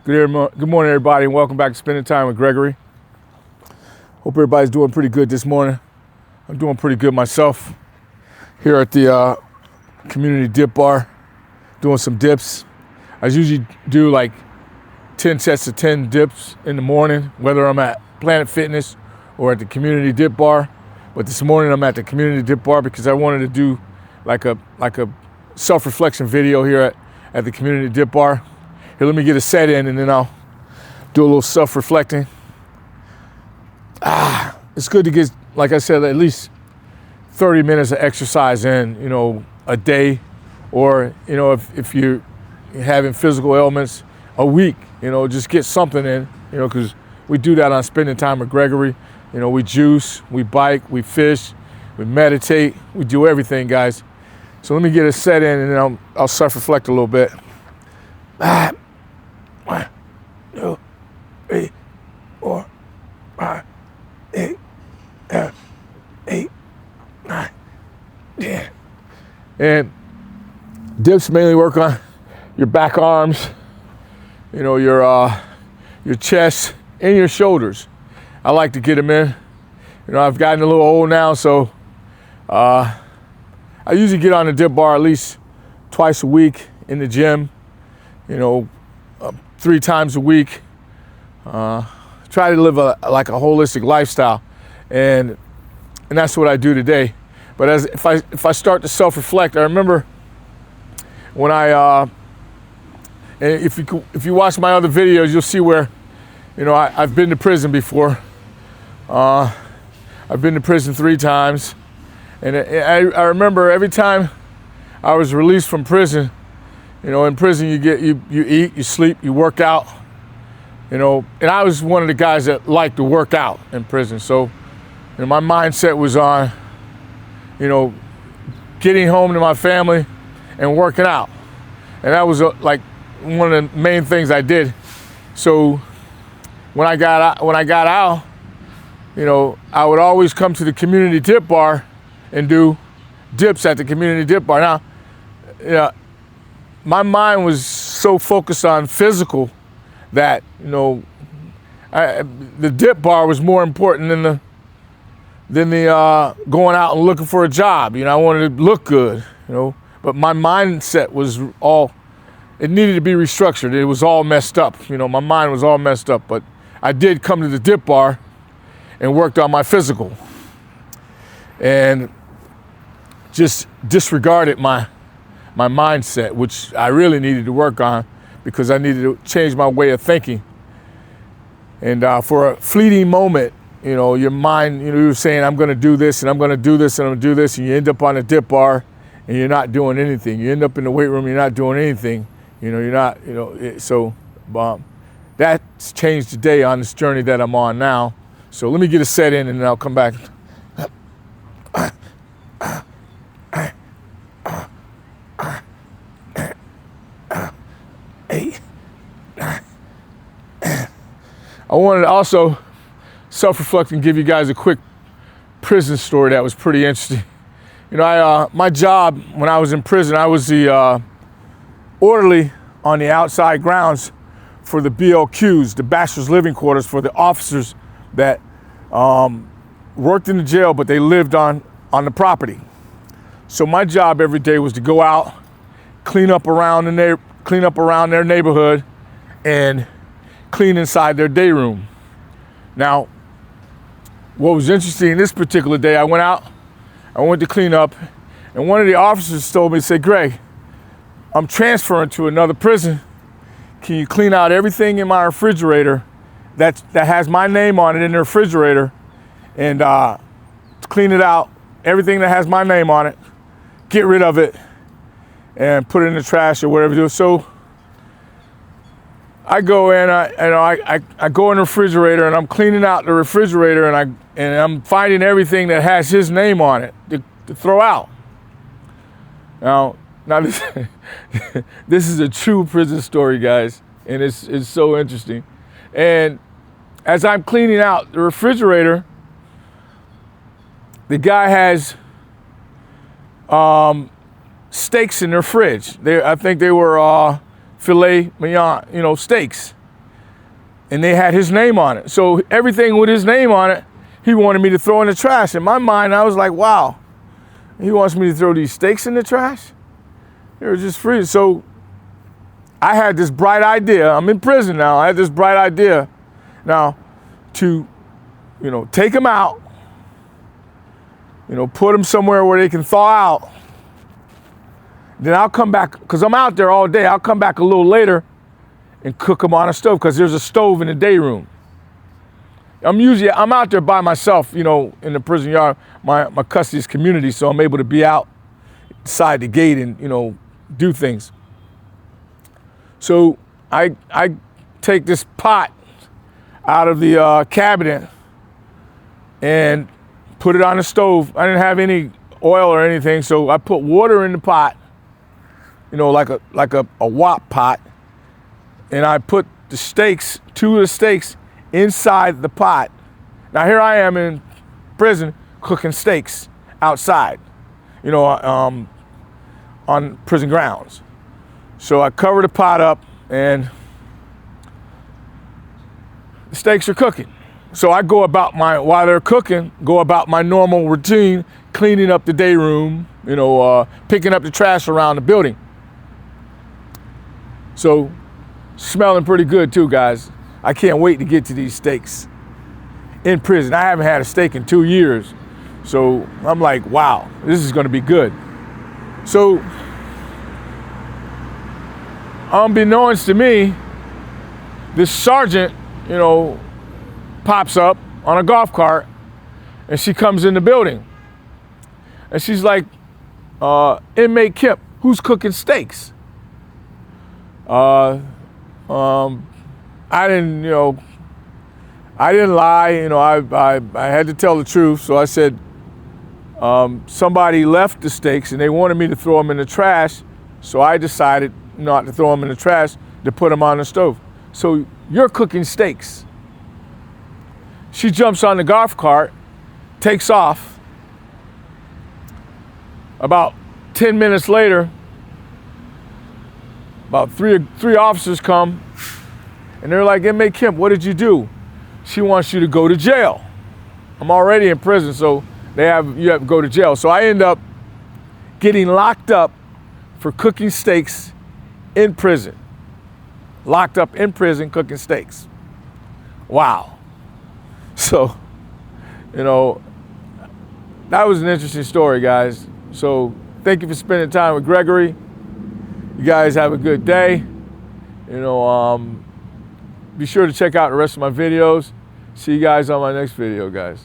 Good morning, everybody, and welcome back to Spending Time with Gregory. Hope everybody's doing pretty good this morning. I'm doing pretty good myself here at the community dip bar, doing some dips. I usually do like 10 sets of 10 dips in the morning, whether I'm at Planet Fitness or at the community dip bar. But this morning I'm at the community dip bar because I wanted to do like a self-reflection video here at the community dip bar. Here, let me get a set in and then I'll do a little self-reflecting. It's good to get, like I said, at least 30 minutes of exercise in, a day, or, if you're having physical ailments, a week, just get something in, because we do that on Spending Time with Gregory. We juice, we bike, we fish, we meditate, we do everything, guys. So let me get a set in and then I'll self-reflect a little bit. 1, 2, 3, 4, 5, 6, 7, 8, 9, 10. And dips mainly work on your back arms, your chest and your shoulders. I like to get them in. I've gotten a little old now, so I usually get on the dip bar at least twice a week in the gym, 3 times a week. Try to live a holistic lifestyle, and that's what I do today. But if I start to self-reflect, I remember when and if you watch my other videos, you'll see where, I've been to prison before. I've been to prison 3 times, and I remember every time I was released from prison. In prison you eat, you sleep, you work out, and I was one of the guys that liked to work out in prison. So, my mindset was on, getting home to my family and working out. And that was like one of the main things I did. So when I got out, I would always come to the community dip bar and do dips at the community dip bar. Now, my mind was so focused on physical that, the dip bar was more important than the going out and looking for a job. I wanted to look good, but my mindset was it needed to be restructured. It was all messed up. My mind was all messed up, but I did come to the dip bar and worked on my physical and just disregarded my mindset, which I really needed to work on because I needed to change my way of thinking. And for a fleeting moment, your mind, you're saying, I'm going to do this and I'm going to do this and I'm going to do this, and you end up on a dip bar and you're not doing anything. You end up in the weight room, you're not doing anything. You're not, so that's changed today on this journey that I'm on now. So let me get a set in and then I'll come back. I wanted to also self-reflect and give you guys a quick prison story that was pretty interesting. My job when I was in prison, I was the orderly on the outside grounds for the BLQs, the Bachelor's Living Quarters, for the officers that worked in the jail, but they lived on the property. So my job every day was to go out, clean up around their neighborhood, and clean inside their day room. Now, what was interesting this particular day, I went to clean up, and one of the officers told me, said, Greg, I'm transferring to another prison. Can you clean out everything in my refrigerator that has my name on it in the refrigerator, and clean it out, everything that has my name on it, get rid of it, and put it in the trash or whatever you do. So I go in, I go in the refrigerator and I'm cleaning out the refrigerator, and I'm finding everything that has his name on it to throw out. Now this is a true prison story, guys, and it's so interesting. And as I'm cleaning out the refrigerator, the guy has steaks in their fridge. I think they were filet mignon, steaks. and they had his name on it. So everything with his name on it, he wanted me to throw in the trash. In my mind, I was like, wow, he wants me to throw these steaks in the trash? They were just free. So I had this bright idea. I'm in prison now. I had this bright idea now to, take them out, put them somewhere where they can thaw out. Then I'll come back, because I'm out there all day. I'll come back a little later and cook them on a stove, because there's a stove in the day room. I'm out there by myself, in the prison yard. My custody is community, so I'm able to be out inside the gate and, do things. So I take this pot out of the cabinet and put it on the stove. I didn't have any oil or anything, so I put water in the pot, like a wok pot, and I put the steaks, 2 of the steaks, inside the pot. Now here I am in prison cooking steaks outside, on prison grounds. So I cover the pot up and the steaks are cooking. So I while they're cooking, go about my normal routine, cleaning up the day room, picking up the trash around the building. So smelling pretty good too, guys. I can't wait to get to these steaks in prison. I haven't had a steak in 2 years. So I'm like, wow, this is gonna be good. So unbeknownst to me, this sergeant, pops up on a golf cart, and she comes in the building. And she's like, inmate Kemp, who's cooking steaks? I didn't lie. I had to tell the truth. So I said, somebody left the steaks and they wanted me to throw them in the trash. So I decided not to throw them in the trash, to put them on the stove. So you're cooking steaks. She jumps on the golf cart, takes off. About 10 minutes later, about three officers come, and they're like, inmate Kemp, what did you do? She wants you to go to jail. I'm already in prison, so you have to go to jail. So I end up getting locked up for cooking steaks in prison. Locked up in prison cooking steaks. Wow. So, that was an interesting story, guys. So thank you for spending time with Gregory. You guys have a good day. Be sure to check out the rest of my videos. See you guys on my next video, guys.